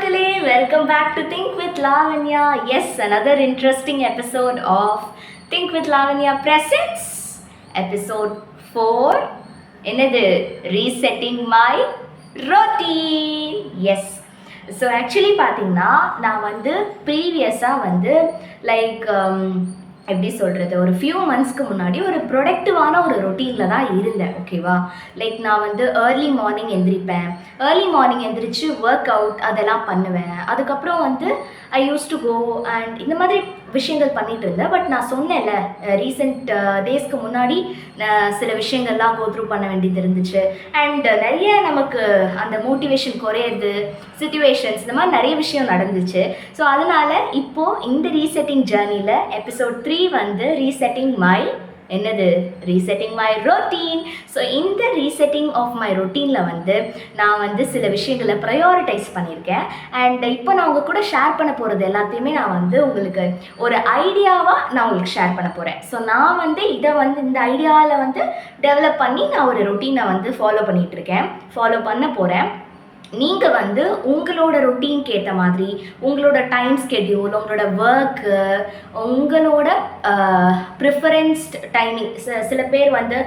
மக்களே, welcome back to Think with Lavanya. Yes, another interesting episode of Think with Lavanya presents episode 4. என்னது? Resetting my routine. Yes. So actually பார்த்தீங்கன்னா நான் வந்து ப்ரீவியஸாக வந்து like எப்படி சொல்கிறது, ஒரு ஃபியூ மந்த்ஸ்க்கு முன்னாடி ஒரு ப்ரொடக்டிவான ஒரு ரொட்டீனில் தான் இருந்தேன். ஓகேவா, லைக் நான் வந்து ஏர்லி மார்னிங் எந்திரிப்பேன், ஏர்லி மார்னிங் எந்திரிச்சு ஒர்க் அவுட் அதெல்லாம் பண்ணுவேன். அதுக்கப்புறம் வந்து ஐ யூஸ் டு கோ அண்ட் இந்த மாதிரி விஷயங்கள் பண்ணிகிட்டு இருந்தேன். பட் நான் சொன்னேன்ல, ரீசெண்ட் டேஸ்க்கு முன்னாடி சில விஷயங்கள்லாம் கோ த்ரூ பண்ண வேண்டியது இருந்துச்சு. அண்ட் நிறைய நமக்கு அந்த மோட்டிவேஷன் குறையிறது, சிச்சுவேஷன்ஸ், இந்த மாதிரி நிறைய விஷயம் நடந்துச்சு. ஸோ அதனால் இப்போது இந்த ரீசெட்டிங் ஜேர்னியில் எபிசோட் 3 வந்து ரீசெட்டிங் மை ரொட்டீன். ஸோ இந்த ரீசெட்டிங் ஆஃப் மை ரொட்டீனில் வந்து நான் வந்து சில விஷயங்களை ப்ரையாரிட்டைஸ் பண்ணியிருக்கேன். அண்ட் இப்போ நான் உங்கள் கூட ஷேர் பண்ண போகிறது எல்லாத்தையுமே நான் வந்து உங்களுக்கு ஒரு ஐடியாவாக நான் உங்களுக்கு ஷேர் பண்ண போகிறேன். ஸோ நான் வந்து இதை வந்து இந்த ஐடியாவில் வந்து டெவலப் பண்ணி நான் ஒரு ரொட்டீனை வந்து ஃபாலோ பண்ண போகிறேன். நீங்கள் வந்து உங்களோட ரொட்டீனுக்கு ஏற்ற மாதிரி உங்களோட டைம் ஸ்கெட்யூல், உங்களோட ஒர்க்கு, உங்களோட ப்ரிஃபரன்ஸ்ட் டைமிங், சில பேர் வந்து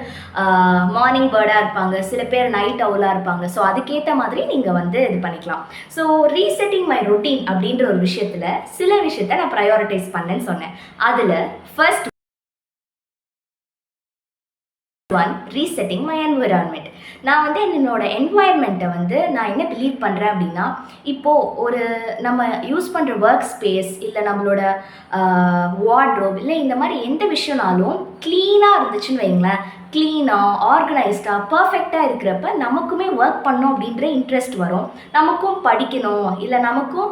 மார்னிங் பேர்டாக இருப்பாங்க, சில பேர் நைட் அவுலாக இருப்பாங்க. ஸோ அதுக்கேற்ற மாதிரி நீங்கள் வந்து இது பண்ணிக்கலாம். ஸோ ரீசெட்டிங் மை ரொட்டீன் அப்படின்ற ஒரு விஷயத்தில் சில விஷயத்த நான் ப்ரையாரிட்டைஸ் பண்ணேன்னு சொன்னேன். அதில் ஃபர்ஸ்ட் ரீசெட்டிங் மை என்விரான்மெண்ட். நான் வந்து என்னோட என்வாயர்மெண்ட்டை வந்து நான் என்ன பிலீவ் பண்ணுறேன் அப்படின்னா, இப்போது ஒரு நம்ம யூஸ் பண்ணுற ஒர்க் ஸ்பேஸ் இல்லை நம்மளோட வார்ட்ரோப் இல்லை இந்த மாதிரி எந்த விஷயம்னாலும் க்ளீனாக இருந்துச்சுன்னு வைங்களேன், க்ளீனாக ஆர்கனைஸ்டாக பர்ஃபெக்டாக இருக்கிறப்ப நமக்குமே ஒர்க் பண்ணோம் அப்படின்ற இன்ட்ரெஸ்ட் வரும், நமக்கும் படிக்கணும் இல்லை நமக்கும்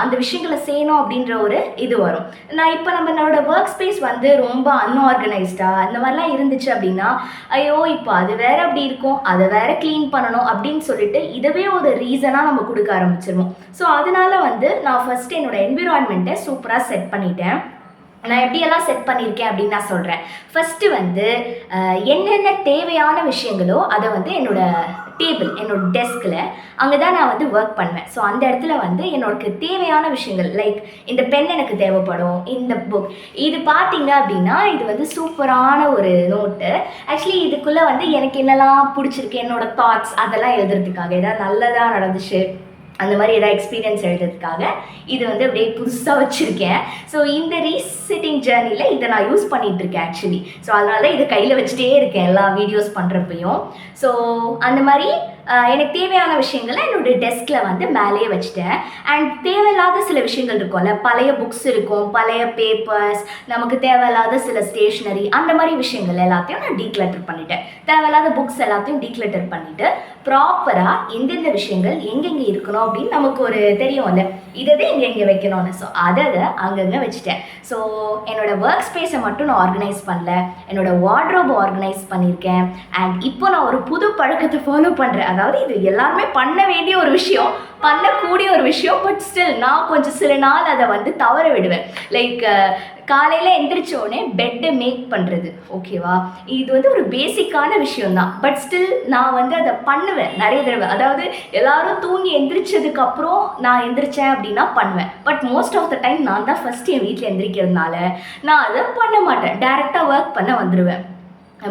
அந்த விஷயங்களை செய்யணும் அப்படின்ற ஒரு இது வரும். நான் இப்போ நம்மளோட ஒர்க் ஸ்பேஸ் வந்து ரொம்ப அன்ஆர்கனைஸ்டாக இந்த மாதிரிலாம் இருந்துச்சு அப்படின்னா, ஐயோ இப்போ அது வேறு அப்படி இருக்கும், அதை வேறு க்ளீன் பண்ணணும் அப்படின்னு சொல்லிட்டு இதவே ஒரு ரீசனாக நம்ம கொடுக்க ஆரம்பிச்சிருவோம். ஸோ அதனால வந்து நான் ஃபஸ்ட்டு என்னோடய என்விரான்மெண்ட்டை சூப்பராக செட் பண்ணிட்டேன். நான் எப்படியெல்லாம் செட் பண்ணியிருக்கேன் அப்படின்னு நான் சொல்கிறேன். ஃபஸ்ட்டு வந்து என்னென்ன தேவையான விஷயங்களோ அதை வந்து என்னோட டெஸ்கில் அங்கே தான் நான் வந்து ஒர்க் பண்ணுவேன். ஸோ அந்த இடத்துல வந்து என்னோடக்கு தேவையான விஷயங்கள், லைக் இந்த பென் எனக்கு தேவைப்படும், இந்த புக், இது பார்த்தீங்க அப்படின்னா இது வந்து சூப்பரான ஒரு நோட்டு. ஆக்சுவலி இதுக்குள்ளே வந்து எனக்கு என்னெல்லாம் பிடிச்சிருக்கு, என்னோடய தாட்ஸ் அதெல்லாம் எழுதுறதுக்காக, ஏதாவது நல்லதாக நடந்துச்சு அந்த மாதிரி ஏதாவது எக்ஸ்பீரியன்ஸ் எழுதுறதுக்காக இது வந்து அப்படியே புதுசாக வச்சுருக்கேன். ஸோ இந்த ரீசெட்டிங் ஜேர்னியில் இதை நான் யூஸ் பண்ணிகிட்ருக்கேன் ஆக்சுவலி. ஸோ அதனால தான் இதை கையில் வச்சுட்டே இருக்கேன் எல்லா வீடியோஸ் பண்ணுறப்பையும். ஸோ அந்த மாதிரி எனக்கு தேவையான விஷயங்களை என்னுடைய டெஸ்கில் வந்து மேலேயே வச்சுட்டேன். அண்ட் தேவையில்லாத சில விஷயங்கள் இருக்கும்ல, பழைய புக்ஸ் இருக்கும், பழைய பேப்பர்ஸ், நமக்கு தேவையில்லாத சில ஸ்டேஷ்னரி, அந்த மாதிரி விஷயங்கள் எல்லாத்தையும் நான் டீக்ளட்டர் பண்ணிட்டேன். தேவையில்லாத புக்ஸ் எல்லாத்தையும் டீக்ளட்டர் பண்ணிவிட்டு ப்ராப்பராக எந்தெந்த விஷயங்கள் எங்கெங்கே இருக்கணும் அப்படின்னு நமக்கு ஒரு தெரியும்ல, இதை எங்கே வைக்கணும்னு. ஸோ அதை அங்கங்கே வச்சுட்டேன். ஸோ என்னோடய ஒர்க் ஸ்பேஸை மட்டும் நான் ஆர்கனைஸ் பண்ணல, என்னோடய வார்ட்ரோப் ஆர்கனைஸ் பண்ணியிருக்கேன். அண்ட் இப்போ நான் ஒரு புது பழக்கத்தை ஃபாலோ பண்ணுறேன். அதாவது இது எல்லாருமே பண்ண வேண்டிய ஒரு விஷயம், பண்ணக்கூடிய ஒரு விஷயம். பட் ஸ்டில் நான் கொஞ்சம் சில நாள் அதை வந்து தவற விடுவேன். லைக் காலையில் எந்திரிச்சோடனே பெட்டை மேக் பண்ணுறது. ஓகேவா, இது வந்து ஒரு பேசிக்கான விஷயம்தான். பட் ஸ்டில் நான் வந்து அதை பண்ணுவேன் நிறைய தடவை. அதாவது எல்லாரும் தூங்கி எந்திரிச்சதுக்கப்புறம் நான் எந்திரிச்சேன் அப்படின்னா பண்ணுவேன். But most of the time நான் தான் ஃபஸ்ட்டு என் வீட்டில் எந்திரிக்கிறதுனால நான் அதை பண்ண மாட்டேன். டைரெக்டாக ஒர்க் பண்ண வந்துடுவேன்.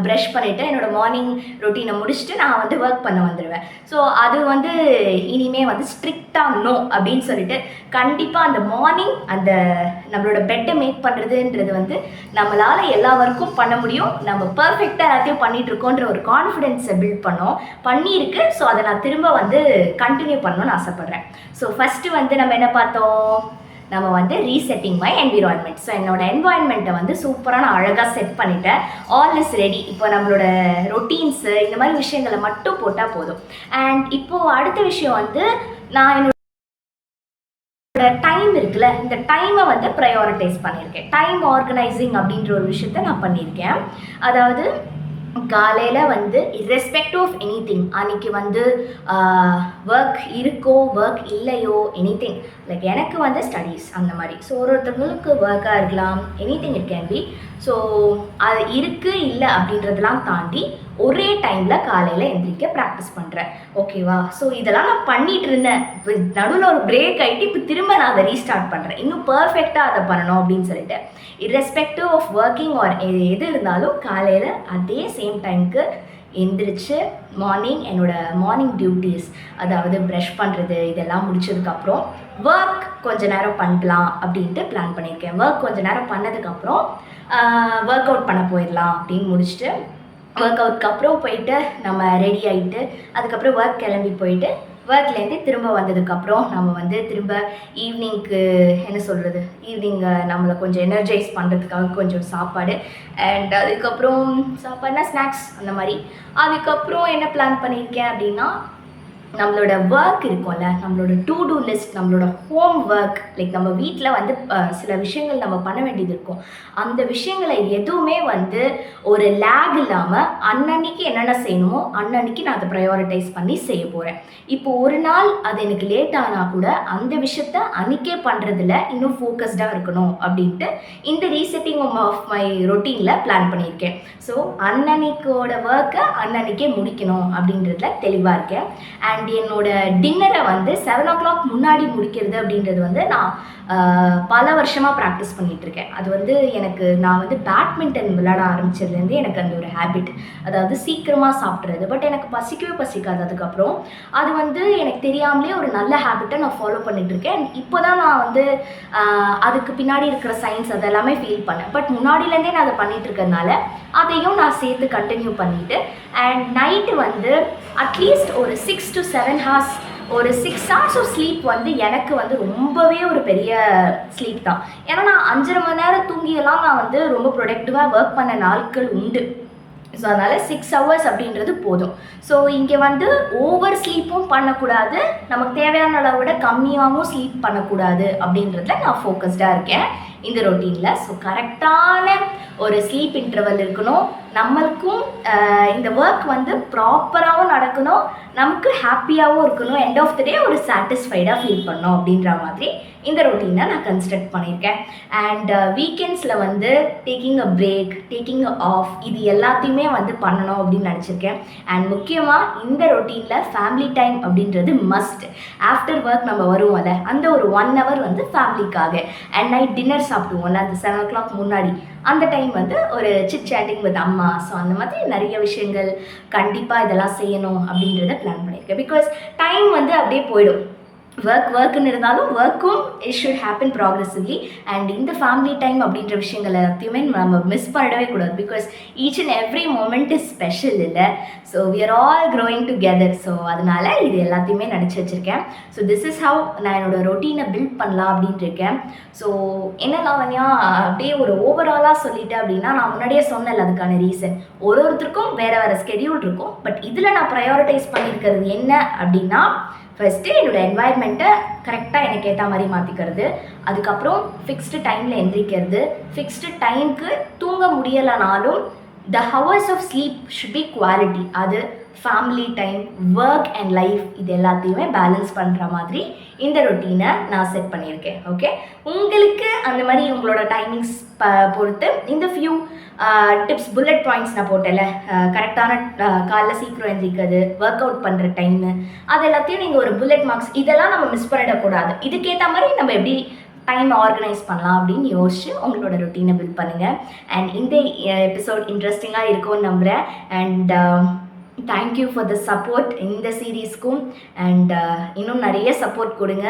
ப்ரஷ் பண்ணிவிட்டு என்னோடய மார்னிங் ரொட்டீனை முடிச்சுட்டு நான் வந்து ஒர்க் பண்ண வந்துடுவேன். ஸோ அது வந்து இனிமேல் வந்து ஸ்ட்ரிக்டாக நோ அப்படின்னு சொல்லிட்டு கண்டிப்பாக அந்த மார்னிங் அந்த நம்மளோட பெட்டை மேக் பண்ணுறதுன்றது வந்து நம்மளால் எல்லா ஒர்க்கும் பண்ண முடியும், நம்ம பர்ஃபெக்டாக எல்லாத்தையும் பண்ணிகிட்ருக்கோன்ற ஒரு கான்ஃபிடென்ஸை பில்ட் பண்ணியிருக்கு. ஸோ அதை நான் திரும்ப வந்து கண்டினியூ பண்ணணும்னு ஆசைப்பட்றேன். ஸோ ஃபஸ்ட்டு வந்து நம்ம என்ன பார்த்தோம், நம்ம வந்து ரீசெட்டிங் மை என்விரான்மெண்ட். ஸோ என்னோட என்வாயன்மெண்ட்டை வந்து சூப்பராக நான் அழகாக செட் பண்ணிட்டேன். All is ready. இப்போ நம்மளோட ரொட்டீன்ஸு இந்த மாதிரி விஷயங்களை மட்டும் போட்டால் போதும். அண்ட் இப்போது அடுத்த விஷயம் வந்து நான் என்னோட டைம் இருக்குல்ல, இந்த டைமை வந்து ப்ரையாரிட்டைஸ் பண்ணியிருக்கேன். டைம் ஆர்கனைசிங் அப்படின்ற ஒரு விஷயத்த நான் பண்ணியிருக்கேன். அதாவது காலையில் வந்து irrespective ஆஃப் எனிதிங், அன்றைக்கி வந்து ஒர்க் இருக்கோ ஒர்க் இல்லையோ எனிதிங், லைக் எனக்கு வந்து ஸ்டடீஸ் அந்த மாதிரி. ஸோ ஒருத்தவங்களுக்கு ஒர்க்காக இருக்கலாம், anything it can be. So அது இருக்குது இல்லை அப்படின்றதெல்லாம் தாண்டி ஒரே டைமில் காலையில் எந்திரிக்க ப்ராக்டிஸ் பண்ணுறேன். ஓகேவா? ஸோ இதெல்லாம் நான் பண்ணிகிட்டு இருந்தேன். இப்போ நடுவில் ஒரு பிரேக் ஆகிட்டு இப்போ திரும்ப நான் அதை ரீஸ்டார்ட் பண்ணுறேன். இன்னும் பர்ஃபெக்டாக அதை பண்ணணும் அப்படின்னு சொல்லிட்டு. இர்ரெஸ்பெக்டிவ் ஆஃப் ஒர்க்கிங் ஆர் எது இருந்தாலும் காலையில் அதே சேம் டைமுக்கு எந்திரிச்சு என்னோடய மார்னிங் டியூட்டிஸ், அதாவது ப்ரஷ் பண்ணுறது இதெல்லாம் முடிச்சதுக்கப்புறம் ஒர்க் கொஞ்சம் நேரம் பண்ணலாம் அப்படின்ட்டு பிளான் பண்ணியிருக்கேன். ஒர்க் கொஞ்சம் நேரம் பண்ணதுக்கப்புறம் ஒர்க் அவுட் பண்ண போயிடலாம் அப்படின்னு முடிச்சுட்டு ஒர்க் அவுட்க்கு அப்புறம் போயிட்டு நம்ம ரெடி ஆகிட்டு அதுக்கப்புறம் ஒர்க் கிளம்பி போயிட்டு ஒர்க்லேருந்து திரும்ப வந்ததுக்கப்புறம் நம்ம திரும்ப ஈவினிங்க்கு என்ன சொல்கிறது, ஈவினிங் நம்மளை கொஞ்சம் எனர்ஜைஸ் பண்ணுறதுக்காக கொஞ்சம் சாப்பாடு அண்ட் அதுக்கப்புறம் சாப்பாடுனா ஸ்நாக்ஸ் அந்த மாதிரி. அதுக்கப்புறம் என்ன பிளான் பண்ணியிருக்கேன் அப்படின்னா, நம்மளோட ஒர்க் இருக்கும்ல, நம்மளோட டு டூ லிஸ்ட், நம்மளோட ஹோம் ஒர்க், லைக் நம்ம வீட்டில் சில விஷயங்கள் நம்ம பண்ண வேண்டியது இருக்கும். அந்த விஷயங்களை எதுவுமே ஒரு லேக் இல்லாமல் அன்னன்னைக்கு என்னென்ன செய்யணுமோ அன்னன்னைக்கு நான் அதை ப்ரையாரிட்டைஸ் பண்ணி செய்ய போகிறேன். இப்போ ஒரு நாள் அது எனக்கு லேட் ஆனால் கூட அந்த விஷயத்த அன்றைக்கே பண்ணுறதுல இன்னும் ஃபோக்கஸ்டாக இருக்கணும் அப்படின்ட்டு இந்த ரீசெட்டிங் ஆஃப் மை ரொட்டீனில் பிளான் பண்ணியிருக்கேன். ஸோ அன்னன்னைக்கோட ஒர்க்கை அன்னன்னைக்கே முடிக்கணும் அப்படின்றதுல தெளிவாக இருக்கேன். அண்ட் என்னோட டின்னரை 7 o'clock முன்னாடி முடிக்கிறது அப்படின்றது நான் பல வருஷமாக ப்ராக்டிஸ் பண்ணிகிட்ருக்கேன். அது நான் பேட்மிண்டன் விளையாட ஆரம்பிச்சதுலேருந்து எனக்கு அந்த ஒரு ஹேபிட், அதாவது சீக்கிரமாக சாப்பிட்றது. பட் எனக்கு பசிக்கவே பசிக்காது. அதுக்கப்புறம் அது எனக்கு தெரியாமலே ஒரு நல்ல ஹேபிட்டை நான் ஃபாலோ பண்ணிகிட்ருக்கேன். இப்போ தான் நான் அதுக்கு பின்னாடி இருக்கிற சயின்ஸ் அதெல்லாமே ஃபீல் பண்ணேன். பட் முன்னாடியிலேருந்தே நான் அதை பண்ணிகிட்டு இருக்கிறதுனால அதையும் நான் சேர்த்து கண்டினியூ பண்ணிவிட்டு அண்ட் நைட்டு அட்லீஸ்ட் ஒரு 6 to 7 hours, ஒரு 6 hours ஆஃப் ஸ்லீப் எனக்கு ரொம்பவே ஒரு பெரிய ஸ்லீப் தான். ஏன்னா நான் 5.5 மணி நேரம் தூங்கியெல்லாம் நான் ரொம்ப ப்ரொடக்டிவாக ஒர்க் பண்ண நாட்கள் உண்டு. ஸோ அதனால் 6 hours அப்படின்றது போதும். ஸோ இங்கே ஓவர் ஸ்லீப்பும் பண்ணக்கூடாது, நமக்கு தேவையான அளவை விட கம்மியாகவும் ஸ்லீப் பண்ணக்கூடாது அப்படின்றதுல நான் ஃபோக்கஸ்டாக இருக்கேன் இந்த ரொட்டீனில். ஸோ கரெக்டான ஒரு ஸ்லீப் இன்டர்வல் இருக்கணும், நம்மளுக்கும் இந்த ஒர்க் ப்ராப்பராகவும் நடக்கணும், நமக்கு ஹாப்பியாகவும் இருக்கணும், எண்ட் ஆஃப் த டே ஒரு சாட்டிஸ்ஃபைடாக ஃபீல் பண்ணணும் அப்படின்ற மாதிரி இந்த ரொட்டீனை நான் கன்ஸ்ட்ரக்ட் பண்ணியிருக்கேன். அண்ட் வீக்கெண்ட்ஸில் taking a break, taking a off, இது எல்லாத்தையுமே பண்ணணும் அப்படின்னு நினச்சிருக்கேன். அண்ட் முக்கியமாக இந்த ரொட்டீனில் ஃபேமிலி டைம் அப்படின்றது மஸ்ட். ஆஃப்டர் ஒர்க் நம்ம வருவோம்ல, அந்த ஒரு 1 hour ஃபேமிலிக்காக. அண்ட் நைட் டின்னர் சாப்பிடுவோம்ல அந்த 7 o'clock முன்னாடி, அந்த டைம் ஒரு சிட் சேட்டிங் வித் அம்மா. ஸோ அந்த மாதிரி நிறைய விஷயங்கள் கண்டிப்பாக இதெல்லாம் செய்யணும் அப்படின்றத பிளான் பண்ணியிருக்கேன். பிகாஸ் டைம் அப்படியே போயிடும். ஒர்க்குன்னு இருந்தாலும் ஒர்க்கும் it should happen progressively. And இந்த ஃபேமிலி டைம் அப்படின்ற விஷயங்கள் எல்லாத்தையுமே நம்ம மிஸ் பண்ணிடவே கூடாது. Because each and every moment is special இல்லை. So we are all growing together. So அதனால் இது எல்லாத்தையுமே நினச்சி வச்சுருக்கேன். ஸோ திஸ் இஸ் ஹவ் நான் என்னோடய ரொட்டீனை பில்ட் பண்ணலாம் அப்படின்ட்டு இருக்கேன். ஸோ என்ன லாவண்யா அப்படியே ஒரு ஓவராலாக சொல்லிட்டேன் அப்படின்னா, நான் முன்னாடியே சொன்னேன்ல அதுக்கான ரீசன். ஒருத்தருக்கும் வேறு ஸ்கெடியூல் இருக்கும். பட் இதில் நான் ப்ரையாரிட்டைஸ் பண்ணியிருக்கிறது என்ன அப்படின்னா, ஃபஸ்ட்டு என்னோடய என்வாயர்மெண்ட்டை கரெக்டாக எனக்கு ஏற்ற மாதிரி மாற்றிக்கிறது, அதுக்கப்புறம் ஃபிக்ஸ்டு டைமில் எந்திரிக்கிறது, ஃபிக்ஸ்டு டைமுக்கு தூங்க முடியலைனாலும் the hours of sleep should be quality. அது family time, work and life, இது எல்லாத்தையுமே பேலன்ஸ் பண்ணுற மாதிரி இந்த ரொட்டீனை நான் செட் பண்ணியிருக்கேன். ஓகே, உங்களுக்கு அந்த மாதிரி உங்களோட டைமிங்ஸ் பொறுத்து இந்த ஃபியூ டிப்ஸ், புல்லட் பாயிண்ட்ஸ் நான் போட்டேன்ல, கரெக்டான காலைல சீக்கிரம் எழுந்திரிக்கிறது, ஒர்க் அவுட் பண்ணுற டைமு, அது எல்லாத்தையும் நீங்கள் ஒரு புல்லட் மார்க்ஸ், இதெல்லாம் நம்ம மிஸ் பண்ணிடக்கூடாது. இதுக்கேற்ற மாதிரி நம்ம எப்படி டைம் ஆர்கனைஸ் பண்ணலாம் அப்படின்னு யோசிச்சு உங்களோட ரொட்டீனை பில்ட் பண்ணுங்கள். அண்ட் இந்த எபிசோட் இன்ட்ரெஸ்டிங்காக இருக்கும்னு நம்புகிறேன். And thank you for the support இந்த சீரீஸ்க்கும். அண்ட் இன்னும் நிறைய சப்போர்ட் கொடுங்க.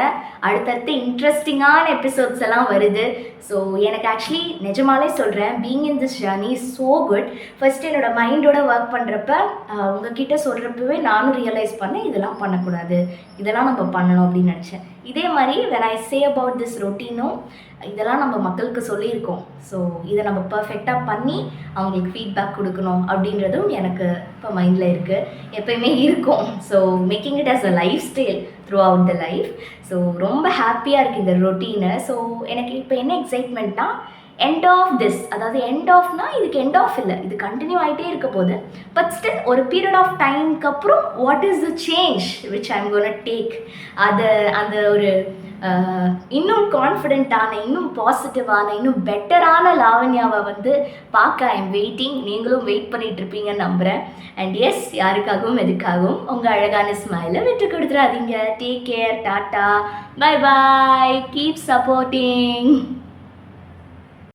அடுத்தடுத்து இன்ட்ரெஸ்டிங்கான எபிசோட்ஸ் எல்லாம் வருது. ஸோ எனக்கு ஆக்சுவலி நிஜமாலே சொல்கிறேன், being in this journey is so good. First என்னோடய மைண்டோட ஒர்க் பண்ணுறப்ப உங்ககிட்ட சொல்கிறப்பவே நானும் ரியலைஸ் பண்ணேன், இதெல்லாம் பண்ணக்கூடாது, இதெல்லாம் நம்ம பண்ணணும் அப்படின்னு நினச்சேன். இதே மாதிரி when I say about this ரொட்டீனும் இதெல்லாம் நம்ம மக்களுக்கு சொல்லியிருக்கோம். ஸோ இதை நம்ம பர்ஃபெக்டாக பண்ணி அவங்களுக்கு ஃபீட்பேக் கொடுக்கணும் அப்படின்றதும் எனக்கு இப்போ மைண்டில் இருக்குது, எப்போயுமே இருக்கும். So making it as a life style throughout the life. So ரொம்ப ஹாப்பியாக இருக்குது இந்த ரொட்டீனை. ஸோ எனக்கு இப்போ என்ன எக்ஸைட்மெண்ட்னா, எண்ட் ஆஃப் திஸ், அதாவது எண்ட் ஆஃப்னா இதுக்கு எண்ட் ஆஃப் இல்லை, இது கண்டினியூ ஆகிட்டே இருக்க போகுது. பட் ஸ்டில் ஒரு பீரியட் ஆஃப் டைம்க்கு அப்புறம் what is the change which I am gonna take, அது அந்த ஒரு இன்னும் கான்ஃபிடென்ட்டான, இன்னும் பாசிட்டிவான, இன்னும் பெட்டரான லாவண்யாவை வந்து பார்க்க ஐ எம் வெயிட்டிங். நீங்களும் வெயிட் பண்ணிட்டு இருப்பீங்கன்னு நம்புகிறேன். அண்ட் எஸ், யாருக்காகவும் எதுக்காகவும் உங்கள் அழகான ஸ்மைலை விட்டு கொடுத்துடாதீங்க. Take care, tata, bye bye, keep supporting.